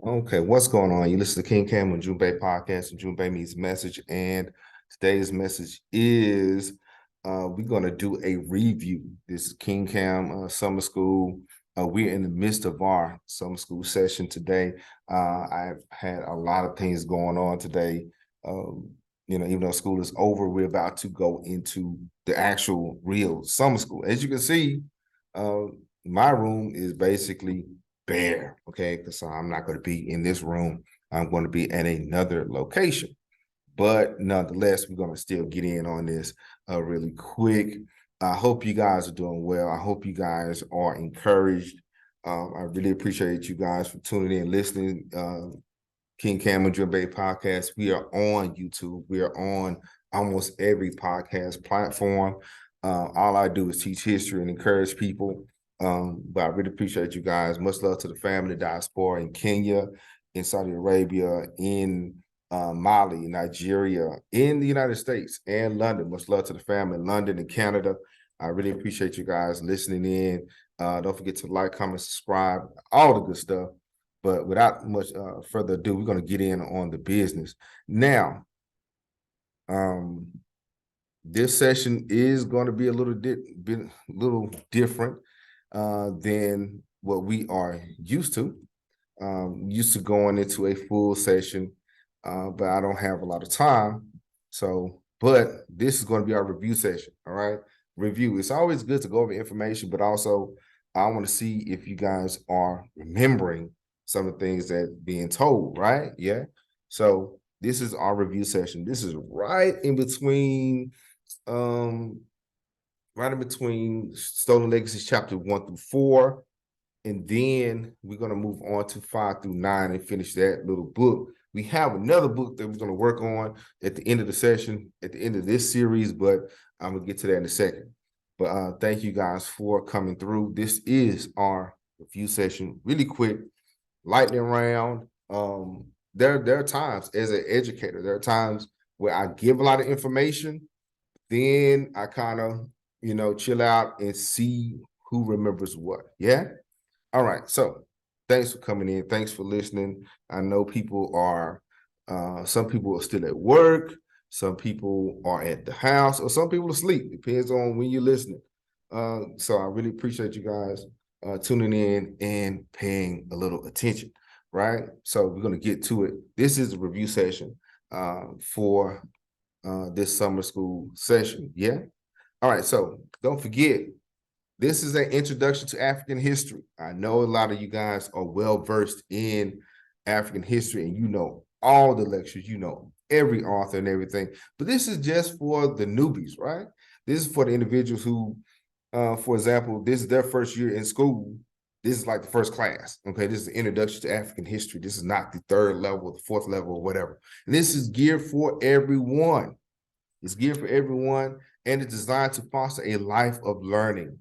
Okay, what's going on? You listen to King Cam and Ujumbe podcast, and Ujumbe means message. And today's message is we're going to do a review. This is King Cam Summer School. We're in the midst of our summer school session today. I've had a lot of things going on today. Even though school is over, we're about to go into the actual real summer school. As you can see, uh, my room is basically bare, okay? Because I'm not going to be in this room. I'm going to be at another location. But nonetheless, we're going to still get in on this really quick. I hope you guys are doing well. I hope you guys are encouraged. I really appreciate you guys for tuning in, listening. King Cam and Ujumbe podcast. We are on YouTube. We are on almost every podcast platform. All I do is teach history and encourage people. But I really appreciate you guys. Much love to the family, diaspora in Kenya, in Saudi Arabia, in Mali, Nigeria, in the United States, and London. Much love to the family in London and Canada. I really appreciate you guys listening in. Don't forget to like, comment, subscribe, all the good stuff. But without much further ado, we're going to get in on the business. Now, this session is going to be a little different than what we are used to. Used to going into a full session, but I don't have a lot of time. But this is going to be our review session. All right, review. It's always good to go over information, but also I want to see if you guys are remembering some of the things that being told, right? Yeah. So this is our review session. This is right in between Stolen Legacies chapter 1 through 4. And then we're going to move on to 5 through 9 and finish that little book. We have another book that we're going to work on at the end of the session, at the end of this series, but I'm going to get to that in a second. But thank you guys for coming through. This is our review session. Really quick, lightning round. There are times as an educator, there are times where I give a lot of information, then I kind of, chill out and see who remembers what. Yeah. All right. So thanks for coming in. Thanks for listening. I know some people are still at work. Some people are at the house, or some people are asleep. Depends on when you're listening. So I really appreciate you guys tuning in and paying a little attention, right? So we're going to get to it. This is a review session for this summer school session. Yeah. All right. So don't forget, this is an introduction to African history. I know a lot of you guys are well versed in African history and you know all the lectures, you know every author and everything, but this is just for the newbies, right? This is for the individuals who, for example, this is their first year in school. This is like the first class, okay? This is the introduction to African history. This is not the third level, the fourth level, or whatever. And this is geared for everyone. It's geared for everyone, and it's designed to foster a life of learning.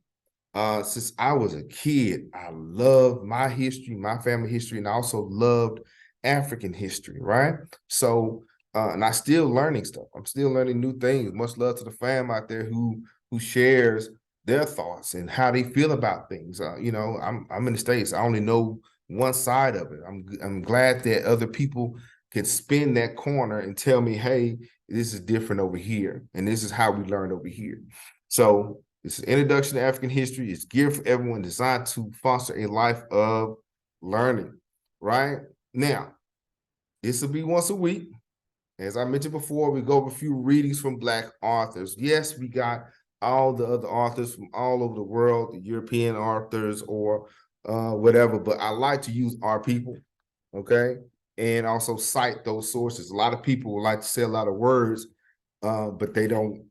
Since I was a kid, I loved my history, my family history, and I also loved African history, right? So, and I still learning stuff. I'm still learning new things. Much love to the fam out there who shares their thoughts and how they feel about things. I'm in the States. I only know one side of it. I'm glad that other people can spin that corner and tell me, hey, this is different over here, and this is how we learned over here. So it's an introduction to African history. It's geared for everyone, designed to foster a life of learning, right? Now, this will be once a week. As I mentioned before, we go over a few readings from Black authors. Yes, we got all the other authors from all over the world, the European authors or whatever, but I like to use our people, okay? And also cite those sources. A lot of people would like to say a lot of words, but they don't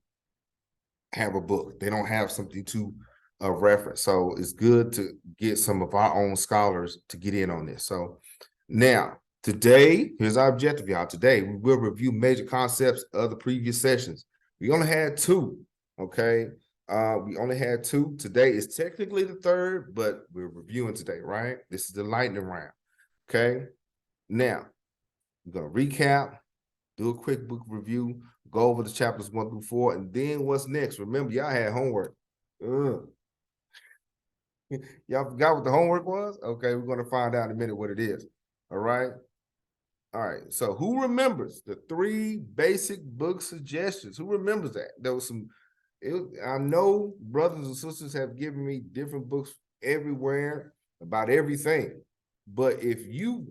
have a book. They don't have something to reference. So it's good to get some of our own scholars to get in on this. So now, today, here's our objective, y'all. Today, we will review major concepts of the previous sessions. We only had two, okay? We only had two. Today is technically the third, but we're reviewing today, right? This is the lightning round, okay? Now, we're going to recap, do a quick book review, go over the chapters 1 through 4, and then what's next? Remember, y'all had homework. Y'all forgot what the homework was? Okay, we're going to find out in a minute what it is. All right. All right. So who remembers the 3 basic book suggestions? Who remembers that? There was some, I know brothers and sisters have given me different books everywhere about everything. But if you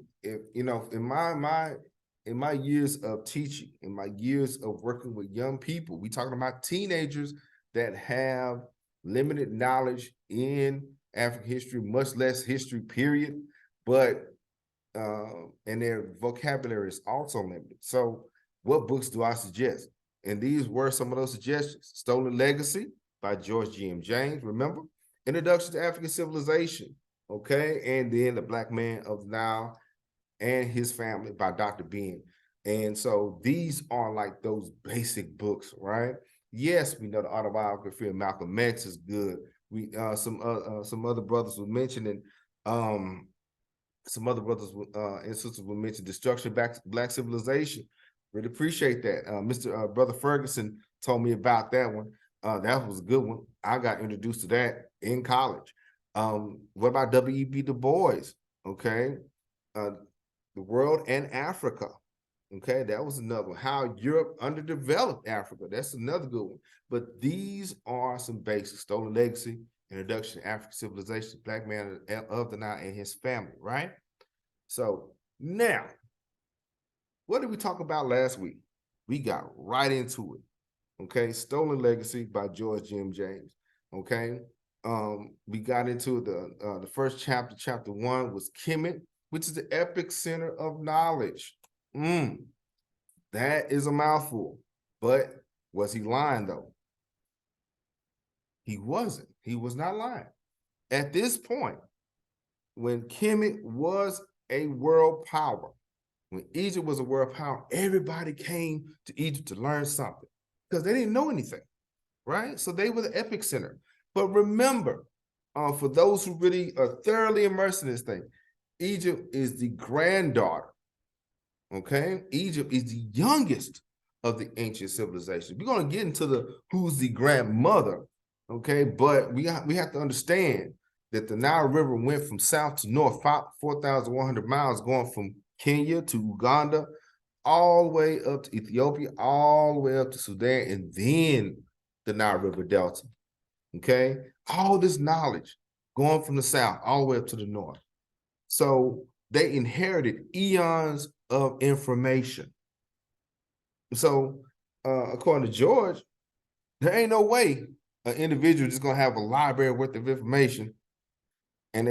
know, in my years of teaching, in my years of working with young people, we talking about teenagers that have limited knowledge in African history, much less history, period. But and their vocabulary is also limited. So what books do I suggest? And these were some of those suggestions. Stolen Legacy by George G.M. James, remember? Introduction to African Civilization, okay? And then The Black Man of the Nile and His Family by Dr. Ben. And so these are like those basic books, right? Yes, we know the autobiography of Malcolm X is good. We some other brothers were mentioning some other brothers and sisters will mention Destruction Black Civilization. Really appreciate that. Mr. Brother Ferguson told me about that one. That was a good one. I got introduced to that in college. What about W.E.B. Du Bois? Okay. The World and Africa. Okay, that was another one. How Europe underdeveloped Africa. That's another good one. But these are some basics. Stolen Legacy, Introduction to African Civilization, Black Man of the Nile and His Family, right? So now, what did we talk about last week? We got right into it. Okay, Stolen Legacy by George G.M. James. Okay, we got into the first chapter. Chapter 1 was Kemet, which is the epicenter of knowledge. That is a mouthful. But was he lying though? He wasn't. He was not lying. At this point, when Kemet was a world power, when Egypt was a world power, everybody came to Egypt to learn something because they didn't know anything, right? So they were the epicenter. But remember, for those who really are thoroughly immersed in this thing, Egypt is the granddaughter, okay? Egypt is the youngest of the ancient civilizations. We're going to get into who's the grandmother, okay? But we have to understand that the Nile River went from south to north, 4,100 miles, going from Kenya to Uganda, all the way up to Ethiopia, all the way up to Sudan, and then the Nile River Delta, okay? All this knowledge going from the south all the way up to the north. So they inherited eons of information. So according to George, there ain't no way an individual just gonna have a library worth of information and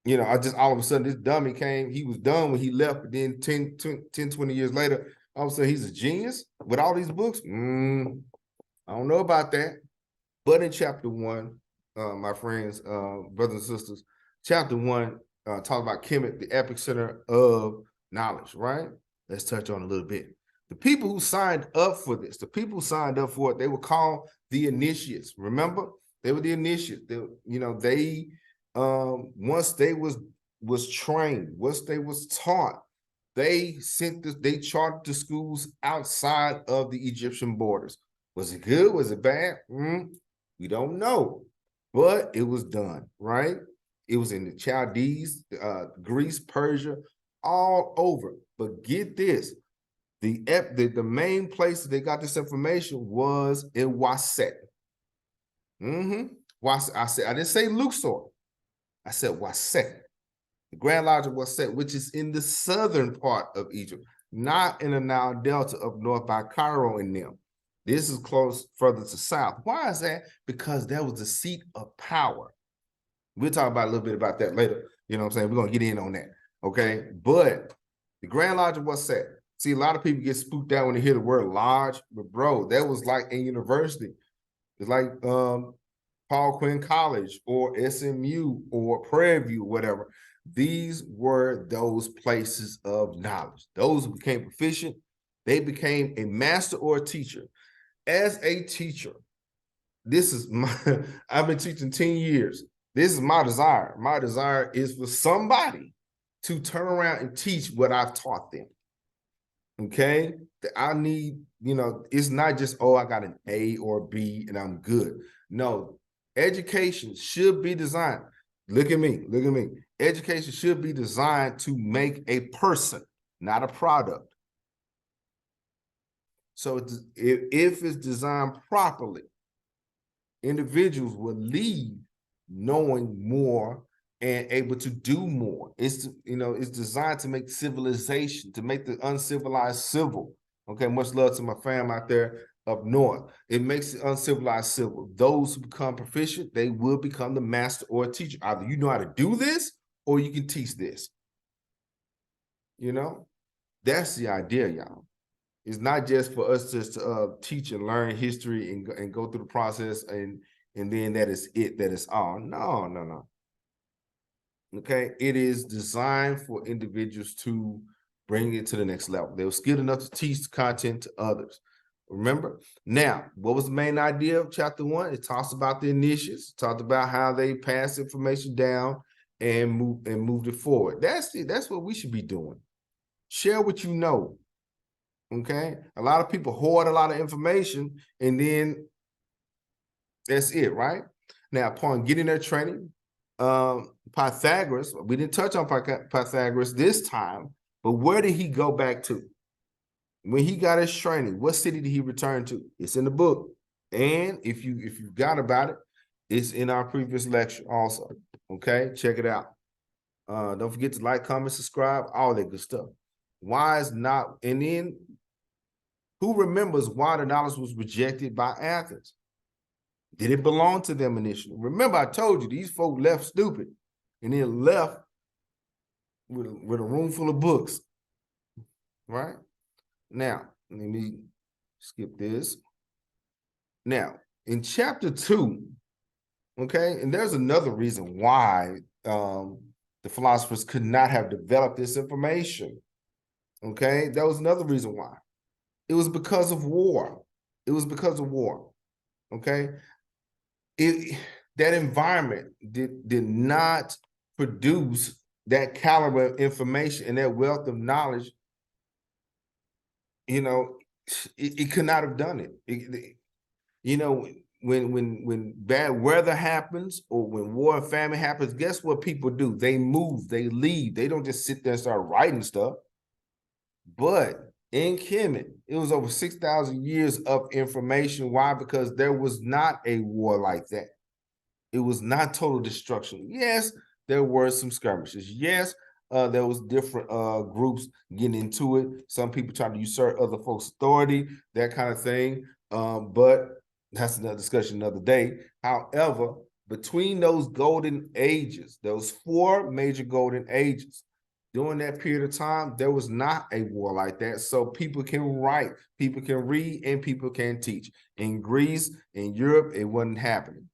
you know, I just all of a sudden this dummy came, he was done when he left, but then 10, 20 years later, all of a sudden he's a genius with all these books. I don't know about that. But in chapter 1, my friends, brothers and sisters, chapter 1 talk about Kemet, the epicenter of knowledge, right? Let's touch on a little bit. The people who signed up for this, the people who signed up for it, they were called the initiates. Remember? They were the initiates. They, you know, they once they was trained, once they was taught, they chartered the schools outside of the Egyptian borders. Was it good? Was it bad? We don't know, but it was done, right? It was in the Chaldees, Greece, Persia, all over. But get this, the main place that they got this information was in Waset. Waset. I didn't say Luxor. I said Waset. The Grand Lodge of Waset, which is in the southern part of Egypt, not in the Nile Delta up north by Cairo and them. This is close further to south. Why is that? Because that was the seat of power. We'll talk about a little bit about that later. You know what I'm saying? We're going to get in on that. Okay. But the Grand Lodge of Waset. See, a lot of people get spooked out when they hear the word lodge. But bro, that was like in university. It's like Paul Quinn College or SMU or Prairie View, whatever. These were those places of knowledge. Those who became proficient, they became a master or a teacher. As a teacher, this is my, I've been teaching 10 years. This is my desire. My desire is for somebody to turn around and teach what I've taught them. Okay? I need, you know, it's not just, oh, I got an A or B and I'm good. No, education should be designed. Look at me, look at me. Education should be designed to make a person, not a product. So if it's designed properly, individuals will leave knowing more and able to do more. It's designed to make civilization, to make the uncivilized civil. Okay, much love to my fam out there up north. It makes the uncivilized civil. Those who become proficient, they will become the master or teacher. Either you know how to do this or you can teach this. That's the idea, y'all. It's not just for us just to teach and learn history and go through the process and then that is it, that is all. No. Okay, it is designed for individuals to bring it to the next level. They were skilled enough to teach the content to others. Remember? Now, what was the main idea of chapter 1? It talks about the initiates, talked about how they pass information down and moved it forward. That's what we should be doing. Share what you know. Okay, a lot of people hoard a lot of information and then that's it, right? Now, upon getting their training, Pythagoras, we didn't touch on Pythagoras this time, but where did he go back to? When he got his training, what city did he return to? It's in the book. And if you got about it, it's in our previous lecture also. Okay, check it out. Don't forget to like, comment, subscribe, all that good stuff. Why is not, and then who remembers why the knowledge was rejected by Athens? Did it belong to them initially? Remember, I told you these folk left stupid and then left with a room full of books, right? Now, let me skip this. Now, in chapter 2, okay, and there's another reason why the philosophers could not have developed this information, okay? That was another reason why. It was because of war. It was because of war, okay? That environment did not produce that caliber of information and that wealth of knowledge. It could not have done it. When bad weather happens or when war and famine happens, guess what people do? They move, they leave. They don't just sit there and start writing stuff. But in Kemet, it was over 6,000 years of information. Why? Because there was not a war like that. It was not total destruction. Yes, there were some skirmishes. Yes, there was different groups getting into it. Some people tried to usurp other folks' authority, that kind of thing. But that's another discussion another day. However, between those golden ages, those 4 major golden ages, during that period of time, there was not a war like that. So people can write, people can read, and people can teach. In Greece, in Europe, it wasn't happening.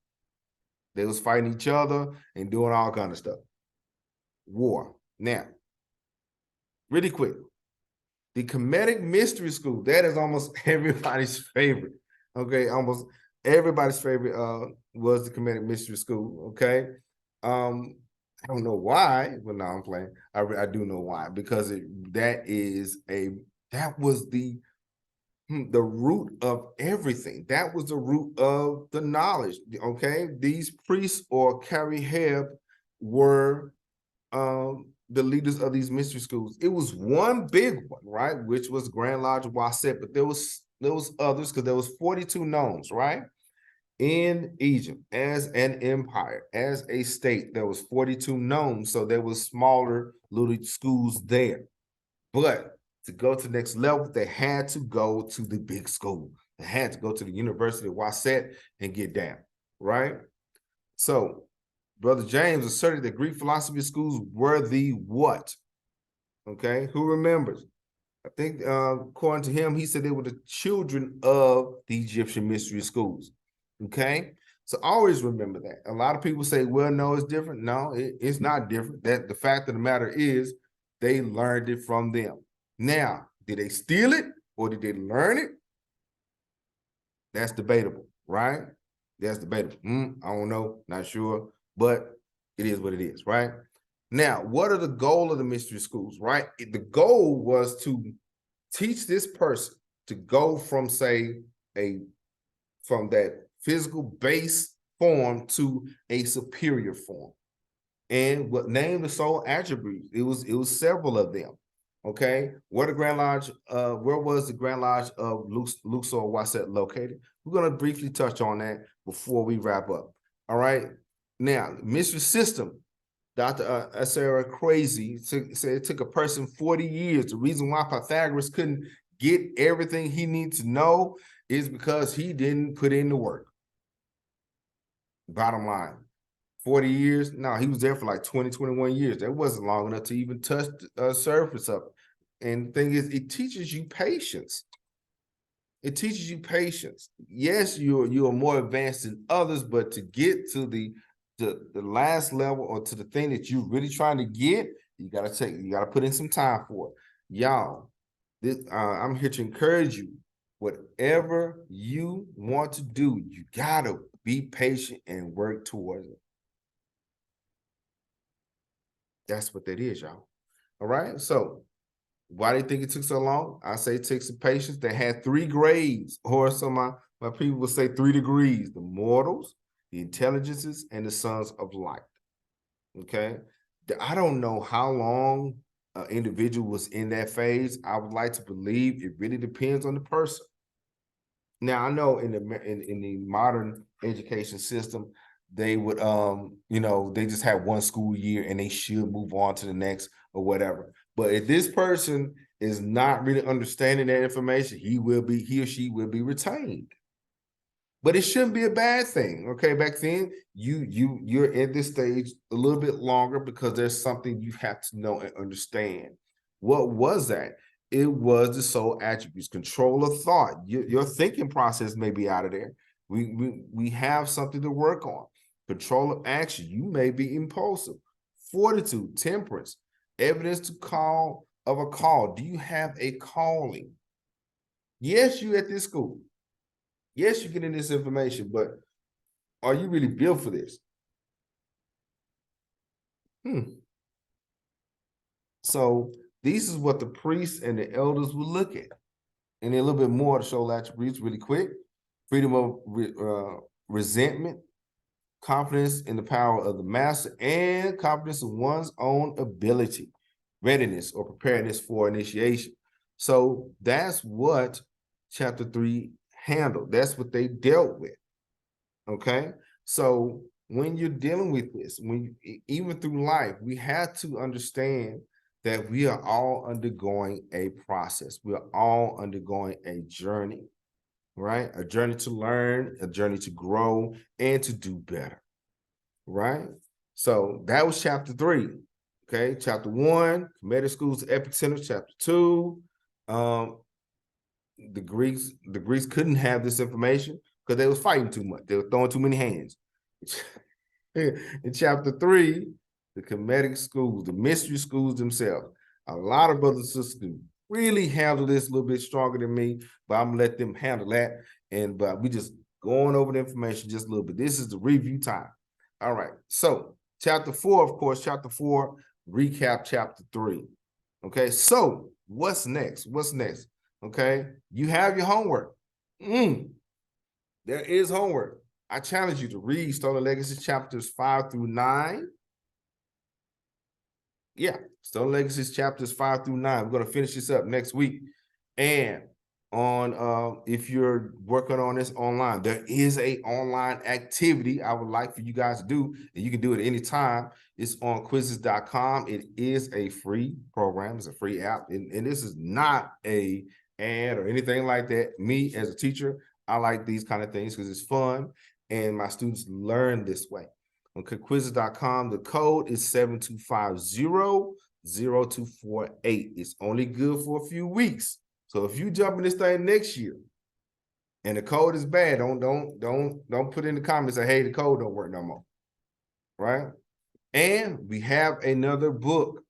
They was fighting each other and doing all kind of stuff. War. Now, really quick, the Kemetic Mystery School, that is almost everybody's favorite. Okay, almost everybody's favorite was the Kemetic Mystery School. Okay, I don't know why, but no, I'm playing. I do know why, because that was the root of everything. That was the root of the knowledge. Okay, these priests or Kariheb were the leaders of these mystery schools. It was one big one, right, which was Grand Lodge of Waset, but there was others because there was 42 nomes, right? In Egypt, as an empire, as a state, there was 42 nomes, so there was smaller little schools there. But to go to the next level, they had to go to the big school. They had to go to the University of Waset and get down, right? So Brother James asserted that Greek philosophy schools were the what? Okay, who remembers? I think according to him, he said they were the children of the Egyptian mystery schools. Okay, so always remember that. A lot of people say, well, no, it's different. No, it's not different. That the fact of the matter is they learned it from them. Now, did they steal it or did they learn it? That's debatable, right? That's debatable. I don't know, not sure, but it is what it is, right? Now, what are the goal of the mystery schools, right? The goal was to teach this person to go from, say, from that physical base form to a superior form. And what name the soul attributes? It was several of them. Okay, where the Grand Lodge, where was the Grand Lodge of Luxor Waset located? We're going to briefly touch on that before we wrap up. All right. Now, mystery system. Dr. Asera Crazy said it took a person 40 years. The reason why Pythagoras couldn't get everything he needs to know is because he didn't put in the work. Bottom line. 40 years? No, he was there for like 20, 21 years. That wasn't long enough to even touch the surface of it. And the thing is, it teaches you patience. It teaches you patience. Yes, you're more advanced than others, but to get to the last level or to the thing that you're really trying to get, you gotta put in some time for it. Y'all, I'm here to encourage you. Whatever you want to do, you gotta be patient and work towards it. That's what that is, y'all. All right. So why do you think it took so long? I say it takes some patience. They had 3 grades, or some of my people will say 3 degrees: the mortals, the intelligences, and the sons of light. Okay. I don't know how long an individual was in that phase. I would like to believe it really depends on the person. Now I know in the modern education system, they would they just have one school year and they should move on to the next or whatever. But if this person is not really understanding that information, he or she will be retained. But it shouldn't be a bad thing. Okay, back then you're at this stage a little bit longer because there's something you have to know and understand. What was that? It was the soul attributes, control of thought. Your thinking process may be out of there. We have something to work on. Control of action. You may be impulsive. Fortitude, temperance, evidence to call of a call. Do you have a calling? Yes, you at this school. Yes, you're getting this information, but are you really built for this? So these is what the priests and the elders will look at. And a little bit more to show attributes really quick. Freedom of resentment, confidence in the power of the master, and confidence in one's own ability, readiness or preparedness for initiation. So that's what chapter 3 handled. That's what they dealt with. Okay. So when you're dealing with this, even through life, we have to understand that we are all undergoing a process. We are all undergoing a journey, right? A journey to learn, a journey to grow, and to do better, right? So that was chapter 3. Okay, chapter 1, Kemetic Schools, Epicenter. Chapter 2, the Greeks couldn't have this information because they was fighting too much. They were throwing too many hands. In chapter 3, the Kemetic schools, the mystery schools themselves. A lot of brothers and sisters can really handle this a little bit stronger than me, but I'm gonna let them handle that. But we just going over the information just a little bit. This is the review time. All right. So chapter 4, of course, chapter 4, recap chapter 3. Okay. So what's next? What's next? Okay. You have your homework. There is homework. I challenge you to read Stolen Legacy chapters 5 through 9. Yeah, Stolen Legacies chapters 5 through 9. We're going to finish this up next week. And on if you're working on this online, there is a online activity I would like for you guys to do, and you can do it anytime. It's on quizzes.com. It is a free program. It's a free app. And this is not a ad or anything like that. Me as a teacher, I like these kind of things because it's fun and my students learn this way. Okay, quizzes.com. The code is 7250-0248. It's only good for a few weeks. So if you jump in this thing next year and the code is bad, don't put in the comments say, hey, the code don't work no more. Right? And we have another book.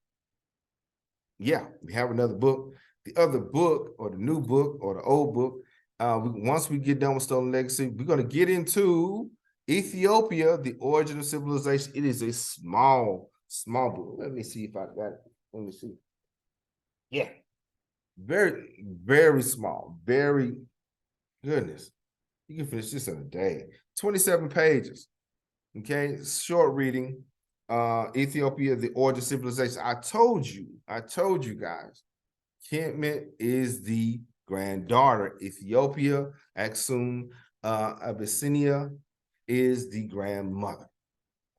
Yeah, we have another book. The other book or the new book or the old book, once we get done with Stolen Legacy, we're going to get into Ethiopia, the origin of civilization. It is a small book. Let me see if I got it. Let me see. Yeah. Very, very small. Very, goodness. You can finish this in a day. 27 pages. Okay. Short reading. Ethiopia, the origin civilization. I told you guys, Kemet is the granddaughter. Ethiopia, Aksum, Abyssinia is the grandmother,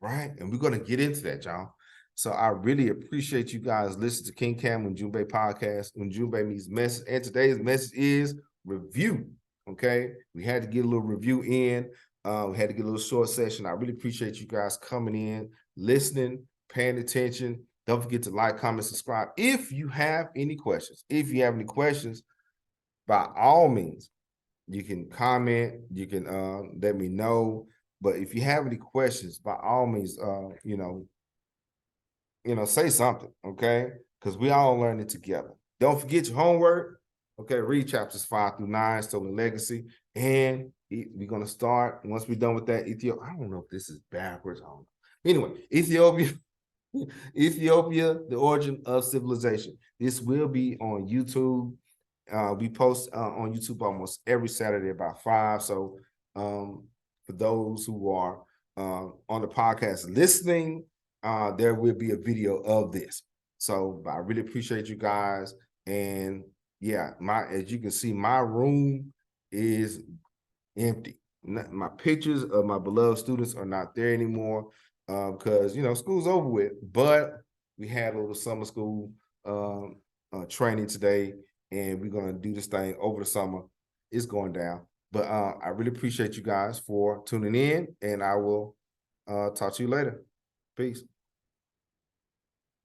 right? And we're going to get into that, y'all. So I really appreciate you guys listening to King Cam Ujumbe podcast. Ujumbe means message. And today's message is review. Okay. We had to get a little review in. We had to get a little short session. I really appreciate you guys coming in, listening, paying attention. Don't forget to like, comment, subscribe. If you have any questions, by all means, you can comment, you can let me know. But if you have any questions, by all means, say something, okay? Because we all learning together. Don't forget your homework. Okay, read chapters 5 through 9, Stolen Legacy. And we're gonna start, once we're done with that, Ethiopia. I don't know if this is backwards. I don't know. Anyway, Ethiopia, the origin of civilization. This will be on YouTube. We post on YouTube almost every Saturday about 5. So for those who are on the podcast listening, there will be a video of this. So I really appreciate you guys. And yeah, as you can see, my room is empty. My pictures of my beloved students are not there anymore because school's over with. But we had a little summer school training today, and we're gonna do this thing over the summer. It's going down. But I really appreciate you guys for tuning in, and I will talk to you later. Peace.